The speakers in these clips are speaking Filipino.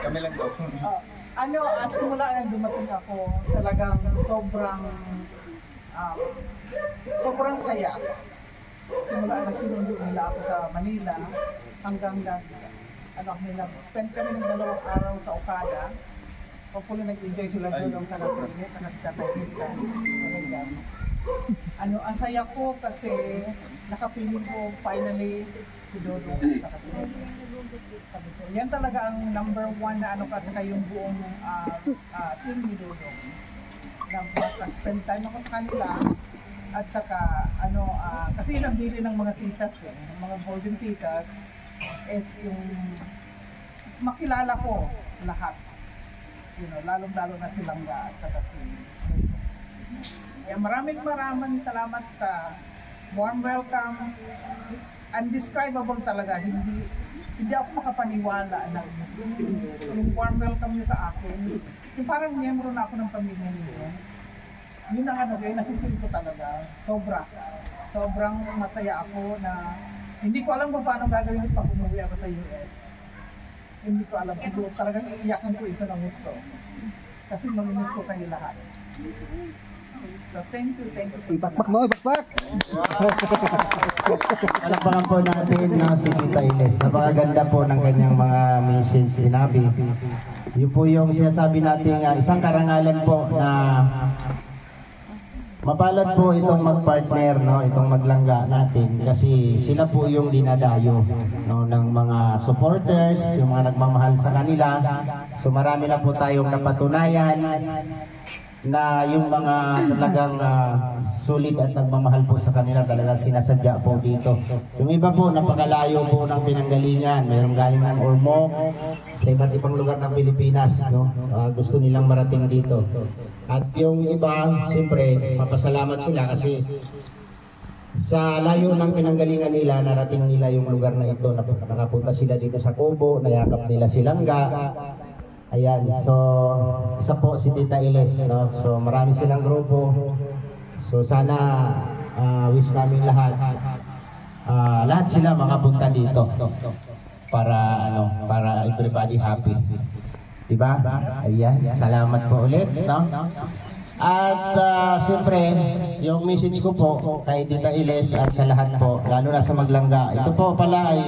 Kami lang daw. Simula nang dumating ako, talagang sobrang saya. Simula nagsinundo nila ako sa Manila, hanggang spend kami ng 2 araw sa Okada. Hopefully nag-enjoy sila doon sa Napoli, sa Nakatahita. Ang saya ko kasi nakapiling ko finally si Dodo sa Kasinete. Yan talaga ang number 1 na saka yung buong team ni Dodo. Nag-spend time ako sa kanila at saka kasi nabili ng mga titas ng mga golden titas is yung makilala ko lahat. Lalong-lalo na silang at saka si Dodo. Kaya maraming salamat sa warm welcome. Undescribable talaga, hindi ako makapaniwala na yung warm welcome niyo sa akin. Yung parang miyembro na ako ng pamilya niyo. Yun ang nasisipin ko talaga. Sobrang masaya ako na hindi ko alam kung paano gagawin pag umuwi ako sa US. Hindi ko alam. Siguro talagang iiyakan ko ito ng gusto. Kasi mamimiss ko kayo lahat. So thank you. Ipakpak mo, ipakpak! Palakpakan po natin si Tita Ines. Napakaganda po ng kanyang mga message sinabi. Yun po yung sinasabi natin, isang karangalan po na mapalad po itong magpartner, itong maglangga natin, kasi sila po yung dinadayo ng mga supporters, yung mga nagmamahal sa kanila. So marami na po tayong napatunayan na yung mga talagang sulit at nagmamahal po sa kanila, talagang sinasadya po dito. Yung iba po, napakalayo po ng pinanggalingan. Mayroong galing ng Ormoc, sa iba't ibang lugar ng Pilipinas. Gusto nilang marating dito. At yung iba, siyempre, papasalamat sila kasi sa layo ng pinanggalingan nila, narating nila yung lugar na ito. Nakapunta sila dito sa Kubo, nayakap nila si Langga. Ayan, so isa po si Tita Iles, so marami silang grupo. So sana wish namin lahat sila makapunta dito para everybody happy. Diba? Ayan, salamat po ulit, At siyempre, yung message ko po kay Tita Iles at sa lahat po, lalo na sa maglangga. Ito po pala ay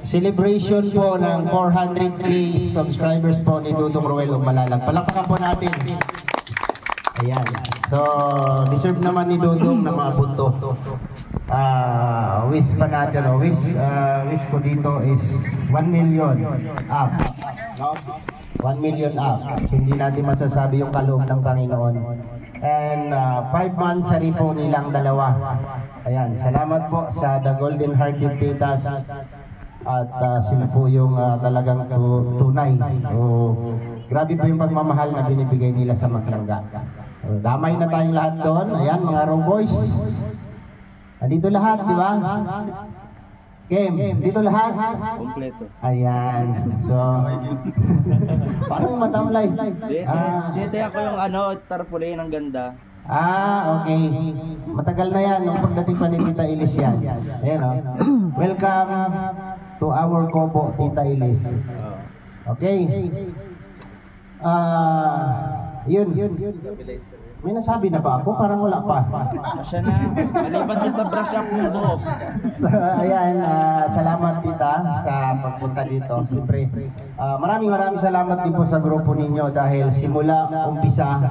celebration po ng 400k subscribers po ni Dudong Roel Malalag. Palakpakan po natin. Ayan. So, deserve naman ni Dudong na mga punto. Wish pa natin. Wish ko dito is 1 million up. 1 million up. Hindi natin masasabi yung kaloob ng Panginoon. And 5 months sari po nilang dalawa. Ayan. Salamat po sa The Golden Hearted Titas. At sila po yung talagang tunay. Grabe po yung pagmamahal na binibigay nila sa maglangga. Damay na tayong lahat doon. Ayan, mga Raw Boys. Andito lahat, di ba? Kim, dito lahat? Kompleto. Ayan. So, parang matamlay. Dito ako yung tarpaulin ng ganda. Okay. Matagal na yan, nung pagdating pa ni Tita Ilis yan. Ayan, welcome to our Kubo, Tita Ilis. Okay. Yun. May nasabi na ba ako? Parang wala pa. Masya na. Maliban doon sa brush up ng buhok. So, ayan. Salamat, Tita, sa pagpunta dito. Siyempre, maraming salamat din po sa grupo ninyo dahil simula umpisa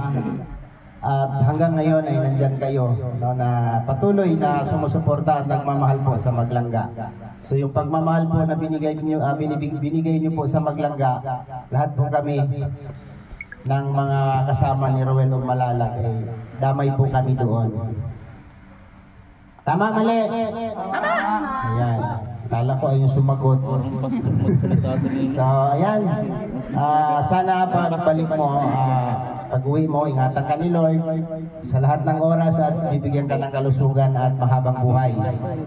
at hanggang ngayon ay nandyan kayo na patuloy na sumusuporta at nagmamahal po sa maglangga. So yung pagmamahal po na binigay niyo po sa maglangga, lahat po kami ng mga kasama ni Roel Malalag, damay po kami doon. Tama, mali? Tama! Ayan. Kala ko ay yung sumagot. So, ayan. Sana pagbalik mo, pag-uwi mo, ingatan ka ni Lord sa lahat ng oras at bibigyan ka ng kalusugan at mahabang buhay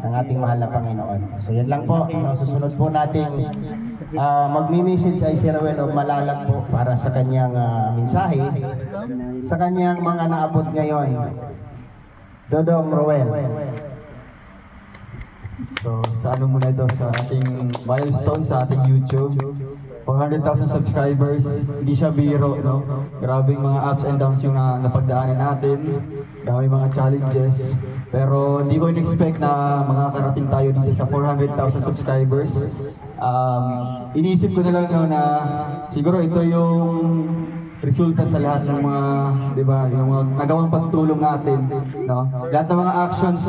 ng ating mahal na Panginoon. So, yan lang po. Susunod po natin magmi-message ay si Roel Malalag po para sa kanyang mensahe sa kanyang mga naabot ngayon. Dodong Roel. So, sa muna ito sa ating milestone sa ating YouTube. 400,000 subscribers, hindi siya biro, no? Grabe yung mga ups and downs yung napagdaanan natin, grabe mga challenges. Pero hindi ko in-expect na makakarating tayo dito sa 400,000 subscribers. Iniisip ko na lang no, na siguro ito yung resulta sa lahat ng mga, di ba, yung mga nagawang pagtulong natin, no? Lahat ng mga actions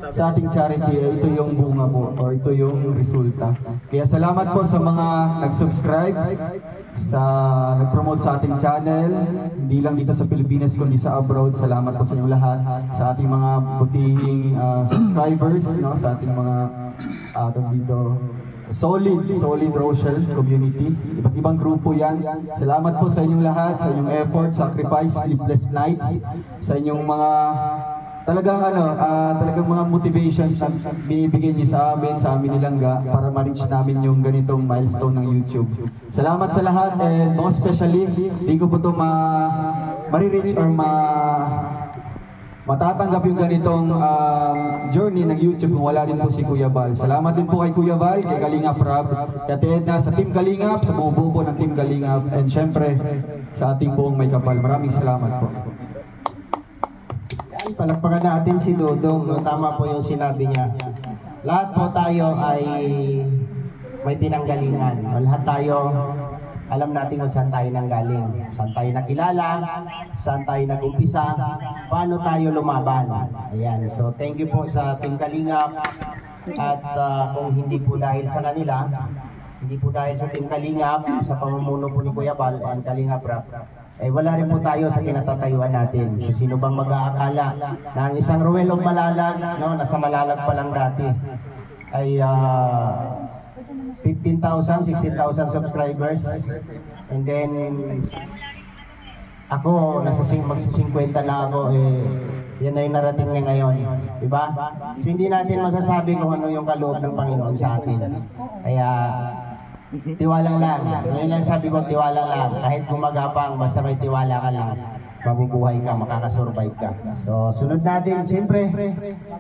sa ating charity, ito yung bunga po, o ito yung resulta. Kaya salamat po sa mga nag-subscribe, sa nag-promote sa ating channel, hindi lang dito sa Pilipinas, kundi sa abroad. Salamat po sa inyo lahat, sa ating mga butihing subscribers, no? Sa ating mga, dito, solid Rochelle community. Iba't ibang grupo yan. Salamat po sa inyong lahat, sa inyong effort, sacrifice, sleepless nights, sa inyong mga talagang talagang mga motivations na binibigay niyo sa amin nilangga para ma-reach namin yung ganitong milestone ng YouTube. Salamat sa lahat, and most especially, di ko po ito ma-reach or matatanggap yung ganitong journey ng YouTube kung wala din po si Kuya Val. Salamat din po kay Kuya Val, kay Kalingap Rob, kay Ate Edna, sa Team Kalingap, sa buong po ng Team Kalingap, and syempre sa ating buong may kapal. Maraming salamat po. Yan, palakpakan natin si Dodong. No? Tama po yung sinabi niya. Lahat po tayo ay may pinanggalingan. Lahat tayo alam natin kung saan tayo nanggaling, saan tayo nakilala, saan tayo nag-umpisa, paano tayo lumaban. Ayan, so thank you po sa Team Kalingap. At kung hindi po dahil sa kanila, hindi po dahil sa Team Kalingap, sa pamumuno po ni Kuya Val and Kalingap Rap, eh wala rin po tayo sa kinatatayuan natin. So sino bang mag-aakala na ang isang Ruel of Malalag, no, nasa Malalag pa lang dati, ay 15,000, 16,000 subscribers, and then ako nasa mag-50 na ako, yan na yung narating niya ngayon, diba? So hindi natin masasabi kung ano yung kaloob ng Panginoon sa atin, kaya tiwala lang. Ngayon lang sabi ko, tiwala lang, kahit gumagapang, basta may tiwala ka lang, mabubuhay ka, makakasurvive ka. So, sunod natin, siyempre,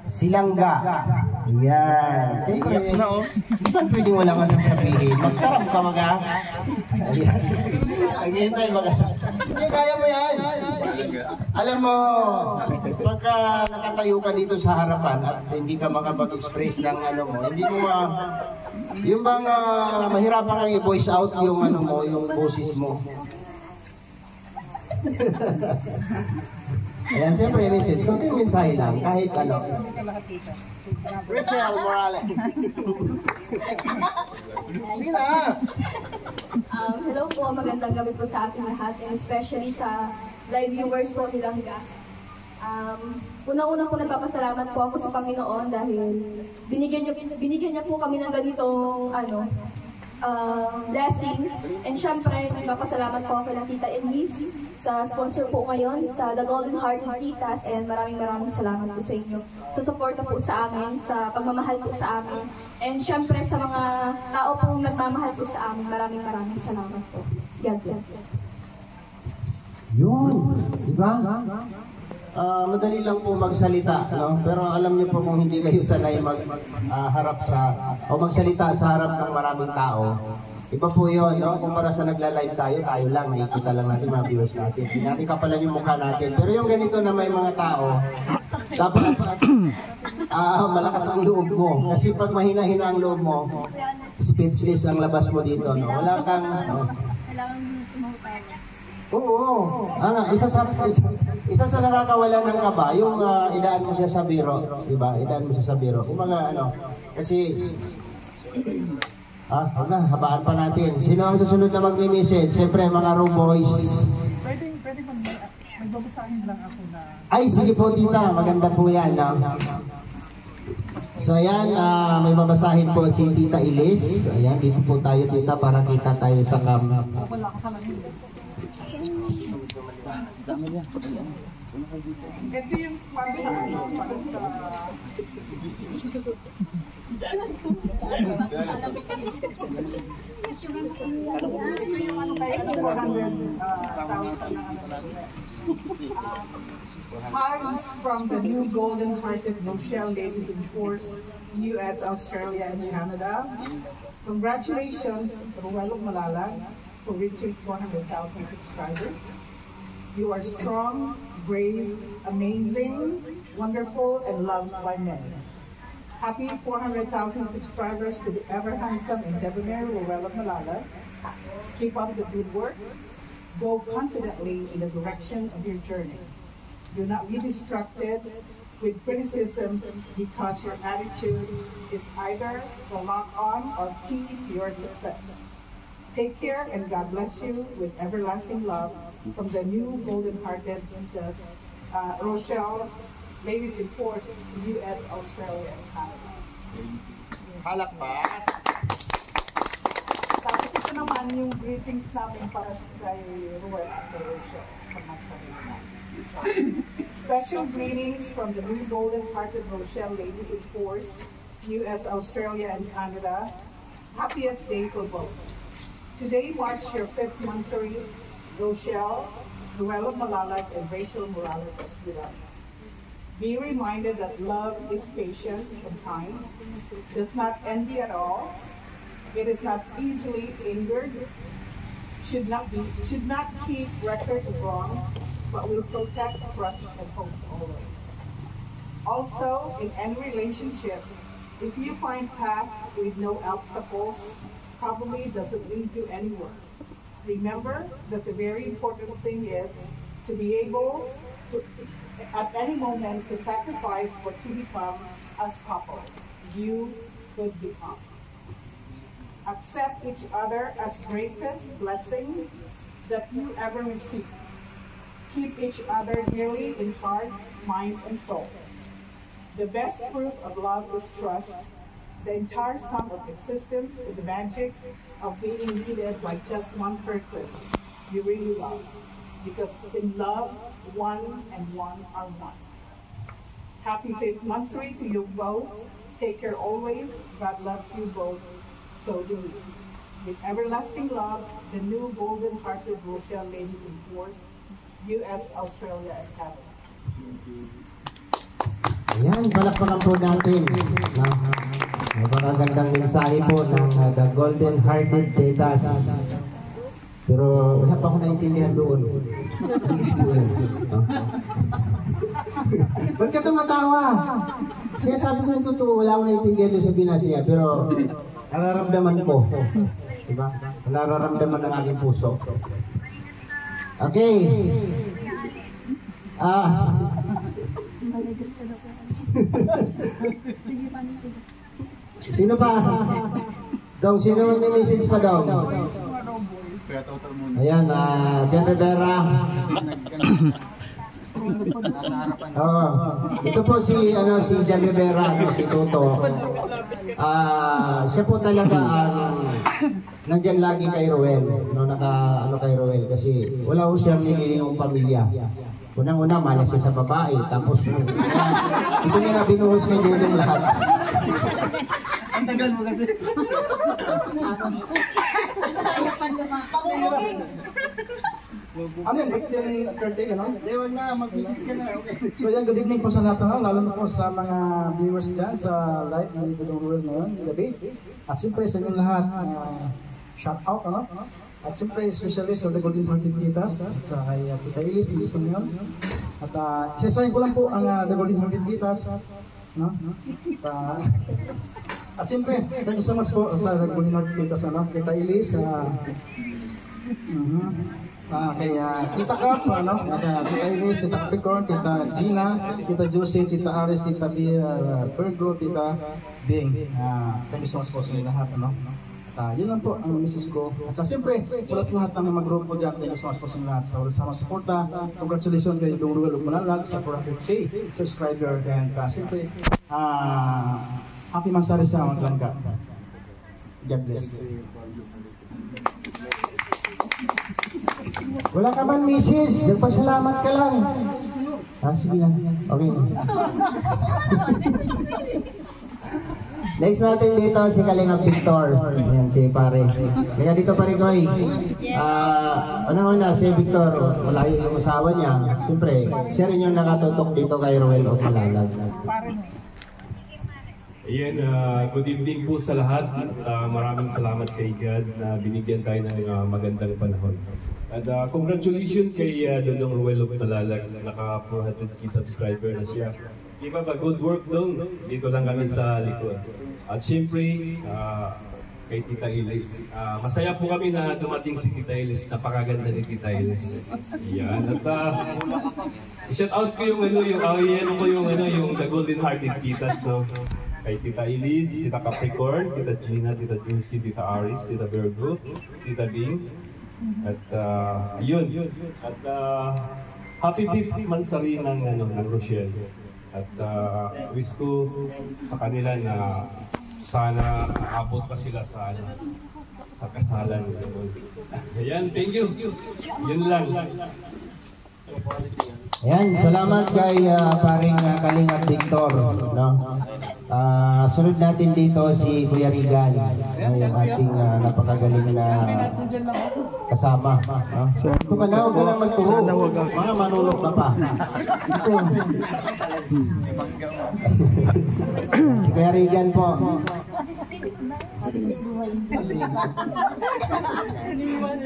silangga. Ayan. Siyempre, di ba pwedeng wala ka sabihin? Magtarap ka mga. Ayan. Naghihintay mga. Hindi, kaya mo yan. Alam mo, pagka nakatayo ka dito sa harapan at hindi ka makapag-express ng ano mo, hindi mo yung bang mahirapan kang i-voice out yung ano mo, yung boses mo. Ayan, siyempre yung message, kung yung mensahe lang, kahit ano. Rachel Morales. Sige na. Hello po, magandang gabi po sa ating lahat, and especially sa live viewers po ni Langga. Unang-unang po nagpapasalamat po ako sa Panginoon dahil binigyan niya po kami ng ganitong blessing. And syempre, nagpapasalamat po ako kay Tita Elise sa sponsor po ngayon, sa The Golden Heart of Titas, and maraming salamat po sa inyo. Sa suporta po sa amin, sa pagmamahal po sa amin, and syempre sa mga tao po nagmamahal po sa amin, maraming salamat po. God bless. Yun, diba? Madali lang po magsalita, no? Pero alam niyo po kung hindi kayo sanay harap o magsalita sa harap ng maraming tao, iba po yun, no? Kung para sa nagla-live tayo lang, nakikita lang natin mga viewers natin. Hindi natin kapalan yung mukha natin. Pero yung ganito na may mga tao, dapat malakas ang loob mo. Kasi pag mahina-hina ang loob mo, speechless ang labas mo dito, no? Wala kang, Oo. Isa sa nakakawala ng kaba, yung idaan mo siya sa biro, di ba? Idaan mo siya sa biro. Yung mga kasi habaan pa natin. Sino ang susunod na magme-message? Siyempre, mga Row Boys. Pwede may babasahin lang ako na. Ay, sige po, tita. Maganda po yan. So, ayan, may babasahin po si Tita Ilis. Ayan, dito po tayo, tita, para kita tayo sa cam. Wala ko sa lamin. Ito yung sponsor para sa Hugs from the new Golden Hearted Rochelle Ladies in Force US, Australia, and Canada. Congratulations, Ruelo Malalag, for reaching 400,000 subscribers. You are strong, brave, amazing, wonderful, and loved by many. Happy 400,000 subscribers to the ever handsome and debonair Ruelo Malalag. Keep up the good work. Go confidently in the direction of your journey. Do not be distracted with criticisms because your attitude is either the lock-on or key to your success. Take care and God bless you with everlasting love from the new golden-hearted Rochelle, ladies in force, US, Australia, and Canada. Palakpak. Tapos ito naman yung greetings namin para kay Ruel at kay Rochelle sa magsarili namin. Special greetings from the new golden-hearted Rochelle, ladies in force, US, Australia, and Canada. Happiest day for both. Today marks your 5th monthsary. Rochelle, Ruelo Malalag, and Rachel Morales is with us. Be reminded that love is patient and kind, does not envy at all, it is not easily angered, should not keep record of wrongs, but will protect, trust, and hope always. Also, in any relationship, if you find path with no obstacles, probably doesn't lead you anywhere. Remember that the very important thing is to be able to, at any moment, to sacrifice what you become as couple. You could become. Accept each other as greatest blessing that you ever receive. Keep each other dearly in heart, mind, and soul. The best proof of love is trust. The entire sum of existence is the magic of being needed by just one person you really love. Because in love, one and one are one. Happy 5th monthsary to you both. Take care always. God loves you both. So do we. With everlasting love, the new golden-hearted Rochelle, ladies in force, US, Australia, and Canada. Ayan, palakpakan po natin. Napakagandang mensahe po ng The Golden Hearted Tetas. Pero wala pa ako naintindihan doon. English po yun. Ba't ka tumatawa? Siya sabi ko yung totoo, wala akong naintindihan doon sa binasya. Pero nararamdaman ko. Diba? Nararamdaman ng aking puso. Okay. Sino pa? Daw, sino may message pa daw? Ayan, Jen Rivera. Ito po si Jen Rivera, si Toto. Siya po talaga nandyan lagi kay Roel, kay Roel kasi wala ko siyang nililingong pamilya. Unang-una, malas siya sa babae, tapos ito niya na binuhos kay Dudong lahat. Ang tagal mo kasi. Ano yan? Ba't yan curtain, ano? Ewan na, mag-visit ka na. Okay. So yan, good evening po sa lahat, lalo na po sa mga viewers dyan sa live ng Dudong Ruel ngayon, gabi. At siyempre sa inyong lahat, shout out, ano? At siyempre, especially sa The Golden Hearted Titas, at sa kay Tita Ilis, gusto nyo yun. At isasayin ko lang po ang The Golden Hearted Titas, no? At siyempre, thank you so much po sa The Golden Hearted Titas, ano? Tita Ilis, kay Tita Cap, ano? Tita Iris, Tita Capricorn, Tita Gina, Tita Josie, Tita Aris, Tita Virgo, Tita Bing. Thank you so much po sa lahat, ano? Yun lang po ang message ko. At siyempre, sa lahat ng mga grupo dyan, thank you so much po sa lahat. Sa sama suporta, congratulations kay Dong Ruel Malalag sa 400K subscriber. And siyempre, happy mansari sa Maglangga. God bless. Wala ka man misis, nagpasalamat ka lang. Sige na, okay. Next natin dito si Kalinga Victor. Ayan si pare. Kaya dito pare ko una si Victor, wala yung usawa niya. Siyempre, siya rin yung nakatutok dito kay Ruel Malalag. Ayan, good evening po sa lahat. At maraming salamat kay God na binigyan tayo ng magandang panahon. At congratulations kay Dodong Ruel of Malalag, naka 400k subscriber na siya. Keep up a good work Dong, dito lang kami sa likod. At syempre, kay Tita Elis. Masaya po kami na dumating si Tita Elis, napakaganda ni Tita Elis. Ayan, at shout out ko yung yung The Golden Hearted Titas, no? Kay Tita Elise, Tita Capricorn, Tita Gina, Tita Juicy, Tita Aris, Tita Virgo, Tita Bing. At yun. At happy 5th mansari ng Rochelle. At wish ko sa kanila na sana abot pa sila sa kasalan. Ayan, thank you. Yun lang. Ayan, salamat kay paring Kalingap Victor, no? Sunod natin dito si Kuya Rigan, yung ating napakagaling na kasama, no? Ito ka na, huwag ka lang magturo. Mga manulok ka pa. Si Kuya Rigan po.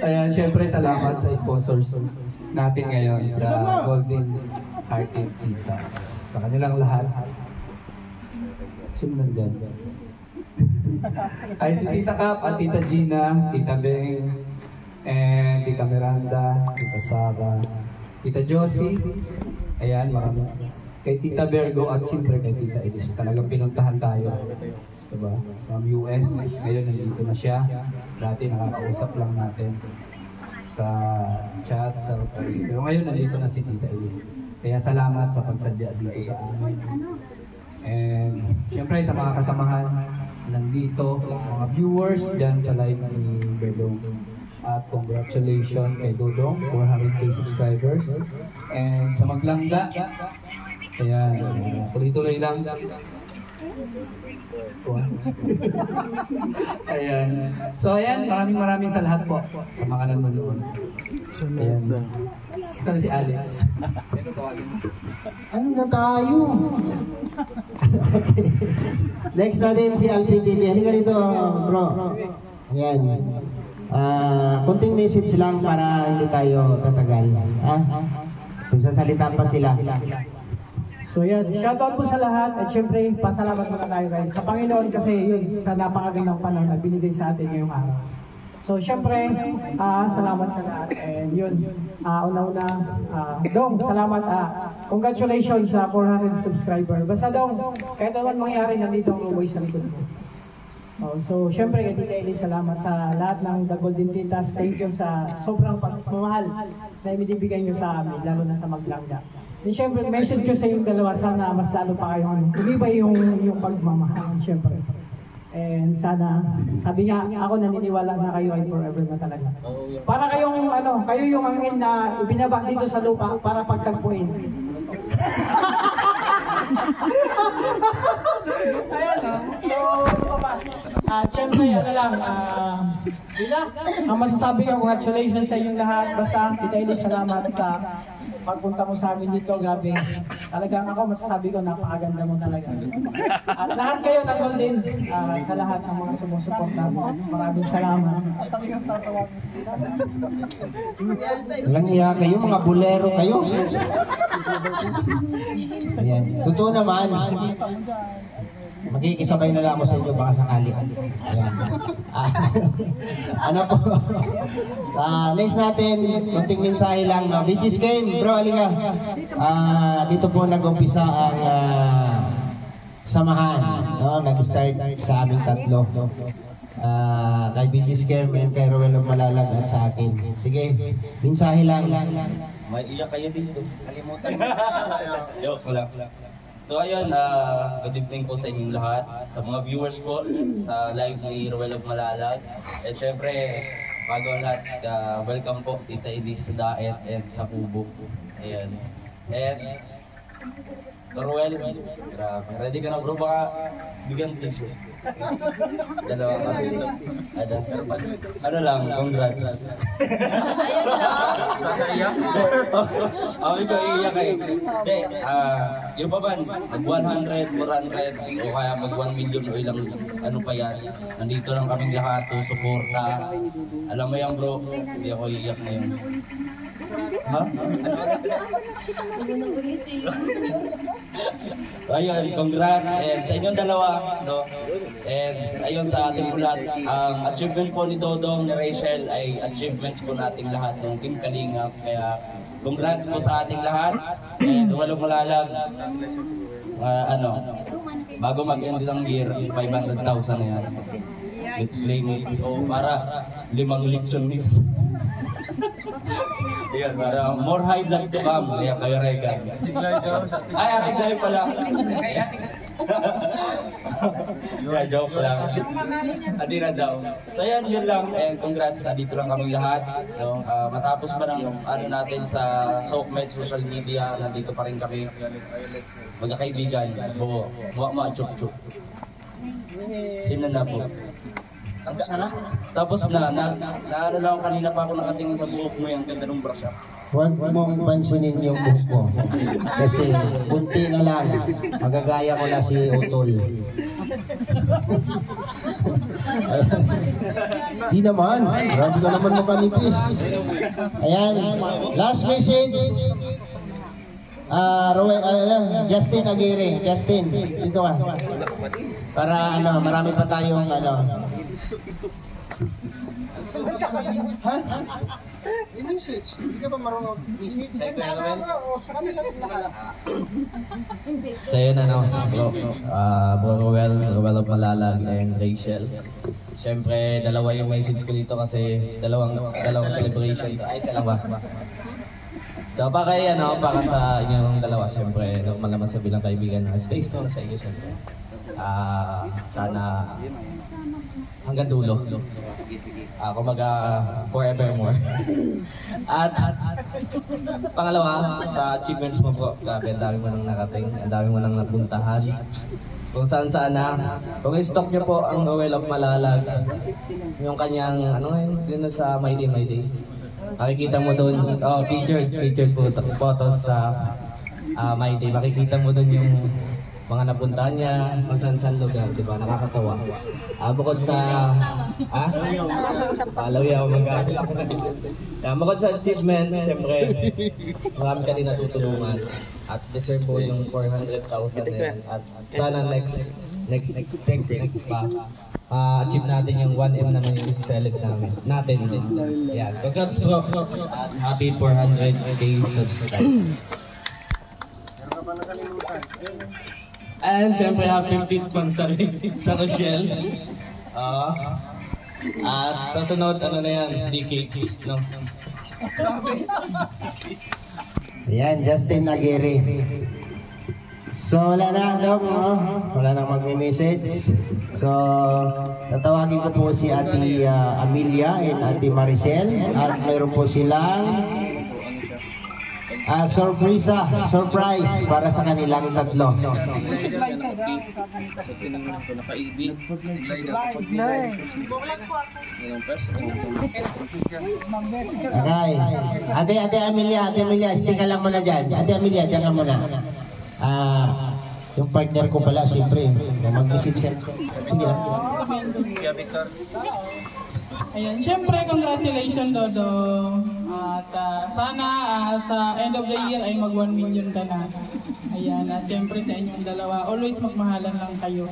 Ayan, syempre salamat sa sponsors natin ngayon sa Golden Hearted Titas. Sa kanilang lahat. Sino nandyan? Ay, si Tita Cap at Tita Gina, Tita Beng, and Tita Miranda, Tita Sara, Tita Josie. Ayan, marami. Kay Tita Virgo at siyempre kay Tita Elis. Talagang pinuntahan tayo. Diba? From US, ngayon nandito na siya. Dati nakakausap lang natin sa chat, pero ngayon nandito na si Tita Elis. Kaya salamat sa pagsadya dito sa amin. And siyempre sa mga kasamahan nandito, mga viewers dyan sa live ni Bedong. At congratulations kay Dodong, 400k subscribers. And sa Maglangga, ayan, tuloy-tuloy lang. Ayan. So ayan, maraming sa lahat po sa mga nanonood. Ayan. Isa na si Alex. Ano na tayo? Next natin si Alvin TV. Halika rito, bro. Ayan. Kunting message lang para hindi tayo tatagal. Kung sasalita pa sila. So yan, shoutout po sa lahat at syempre pasalamat muna tayo guys sa Panginoon kasi yun sa napakagandang panahon na binigay sa atin ngayong araw. So syempre, salamat sa lahat and yun, una-una, Dong, salamat, congratulations sa 400 subscriber. Basta Dong, kahit naman mangyari, nandito ang Ruboy sa likod mo. So syempre kay Tita Eli, salamat sa lahat ng The Golden Titas. Thank you sa sobrang pagmamahal na ibibigay nyo sa amin, lalo na sa Maglangga. And syempre, message ko sa yung dalawa, sana mas lalo pa kayong umiba yung pagmamahal, syempre. And sana, sabi nga, ako naniniwala na kayo ay forever na talaga. Para kayong, kayo yung angel na ibinabak dito sa lupa para pagtagpuin. Ayan, so, syempre, lang, ang masasabi ko, congratulations sa inyong lahat. Basta, Tita Eli, salamat sa pagpunta mo sa amin dito, grabe. Talagang ako, masasabi ko, napakaganda mo talaga. At lahat kayo ng Golden, sa lahat ng mga sumusuporta mo, maraming salamat. Walang iya kayo, mga bulero kayo. Ayan. Totoo naman. Makikisabay na lang ako sa inyo baka sakali. Ayan. Ano po? Next natin, konting mensahe lang. BG's Game, bro, alika. Dito po nag-umpisa ang samahan. No? Nag-start sa aming tatlo. Kay BG's Game, and kay Ruel of Malalag at sa akin. Sige, mensahe lang. May iyak kayo dito. Kalimutan mo. Joke lang. So ayun, good evening po sa inyong lahat, sa mga viewers po sa live ni Ruel of Malalag. At syempre, bago ang lahat, welcome po Tita Elis sa Daet and sa Kubo. Ayan. And Ruel, grabe. Ready ka na bro, baka bigyan tissue. Dalawa ka dito. Ano lang, congrats. Ayun lang. Nakaiyak? Ako ikaw iiyak eh. Hindi, yung pa ba, mag 100, 400, o kaya mag 1 million o ilang ano pa yan. Nandito lang kaming lahat, suporta. Alam mo yan bro, hindi ako iiyak na yun. Ha? Ayun, congrats and sa inyong dalawa, no? And ayun sa ating lahat, ang achievement po ni Dodong, ni Rachel ay achievements po nating lahat ng Team Kalingap. Kaya congrats po sa ating lahat and walang malalag. Bago mag-end ng year, 500,000 na yan. Let's claim it. O para 5 leksyon nito. Ayan, para more high blood to come. Kaya kayo rega. Ay, ating dahil pala. Yeah, joke lang. Adi na daw. So yan, yun lang. And congrats, dito lang kami lahat. No? Matapos ba ng ano natin sa SOCMED social media, nandito pa rin kami. Magkakaibigan. Buo. Buwa mga chuk-chuk. Sino na po? Tapos na, ano lang kanina pa ako nakatingin sa buhok mo yung ganda ng brush up. Huwag mong pansinin yung buhok mo. Kasi kunti na lang, magagaya ko na si Utol. Di naman, grabe ka naman makanipis. Ayan, last message. Justin Aguirre, Justin, dito ka. Para marami pa tayong Ha? I-message? Hindi ka ba marunong message? So yun bro Ruel of Malalag and Rachel. Siyempre, dalawa yung message ko dito kasi dalawang celebration. Ay, isa lang ba? So para sa inyong dalawa, siyempre, normal naman sa bilang kaibigan na stay strong sa inyo, siyempre. Sana hanggang dulo. Kumaga forevermore. At pangalawa, sa achievements mo bro, grabe, ang dami mo nang narating, ang dami mo nang napuntahan. Kung saan na, kung i-stock nyo po ang Ruel of Malalag, yung kanyang, yun sa My Day. Makikita mo doon, featured photos sa My Day. Makikita mo doon yung mga napuntahan niya, masan-san lugar, di ba? Nakakatawa. Bukod sa... Palawi ako mag-aaral ako na. Bukod sa achievements, siyempre, marami ka din natutulungan. At deserve po yung 400,000 na yan. At sana next pa, achieve natin yung 1M naman yung isi-select natin. Yan. Congrats bro. At happy 400k subscribe. And syempre happy 5th month sa Rochelle. At sa sunod, na yan, DK, no? Ayan, Justin Aguirre. So wala na, wala nang magme-message. So tatawagin ko po si Ate Amelia and Ate Maricel. At mayroon po silang surprise para sa kanilang tatlo. Okay. Ate Amelia, stick ka lang muna dyan. Ate Amelia, dyan ka muna. Yung partner ko pala, siyempre, mag-visit siya. Sige lang. Ayun, siyempre, congratulations, Dodo. At sana sa end of the year ay mag 1 million ka na. Ayan, at siyempre sa inyong dalawa, always magmahalan lang kayo.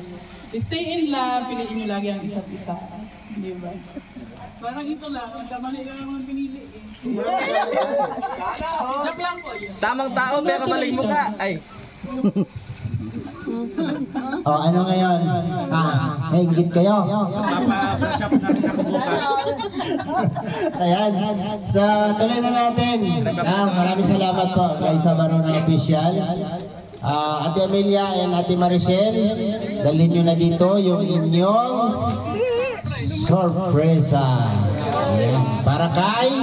Stay in love, piliin nyo lagi ang isa't isa. Di ba? Parang ito lang, kamali lang naman pinili eh. Joke lang po yun. Tamang tao pero maling mukha. Ay. Ano ngayon? Hingit kayo? Papa-shop na rin ako bukas. Ayan. So, tuloy na natin. Maraming salamat po kay Sabarona Official. Ate Amelia and Ate Maricel, dalhin nyo na dito yung inyong sorpresa. Ayan. Para kay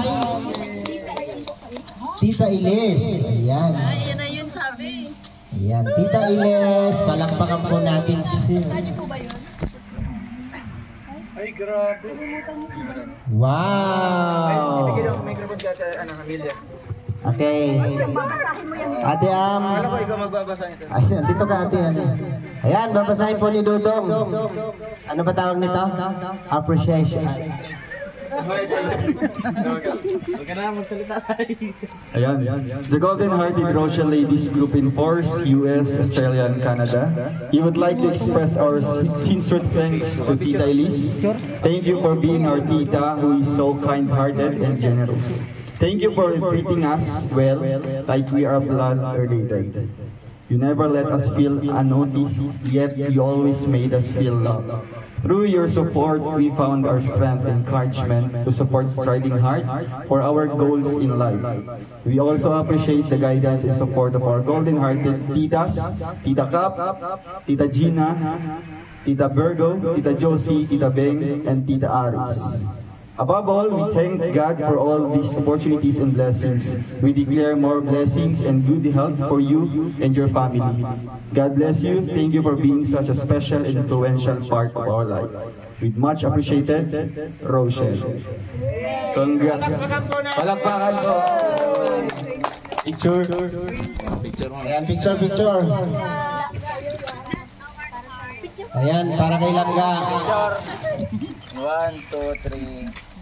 Tita Ilis. Ayan. Ayan na yun sabi. Yan, Tita Iles, palakpakan po natin siya. Ay, grabe. Wow! Microphone ka sa Amelia. Okay. Ate Am. Alam ko ikaw magbabasa nito. Ayan, dito ka ate. Ayan, babasahin po ni Dudong. Ano ba tawag nito? Appreciation. Ayan. The Golden Hearted Rochelle Ladies Group in Force, US, Australia, and Canada. We would like to express our sincere thanks to Tita Elise. Thank you for being our tita who is so kind-hearted and generous. Thank you for treating us well, like we are blood related. You never let us feel unnoticed, yet you always made us feel loved. Through your support, we found our strength and encouragement to support striving hard for our goals in life. We also appreciate the guidance and support of our golden-hearted titas, Tita Cap, Tita Gina, Tita Virgo, Tita Josie, Tita Beng, and Tita Aris. Above all, we thank God for all these opportunities and blessings. We declare more blessings and good health for you and your family. God bless you. Thank you for being such a special and influential part of our life. With much appreciated, Rochelle. Congrats. Palakpakan po. Picture. Ayan, picture. Ayan, para kay Langga. 1, 2, 3.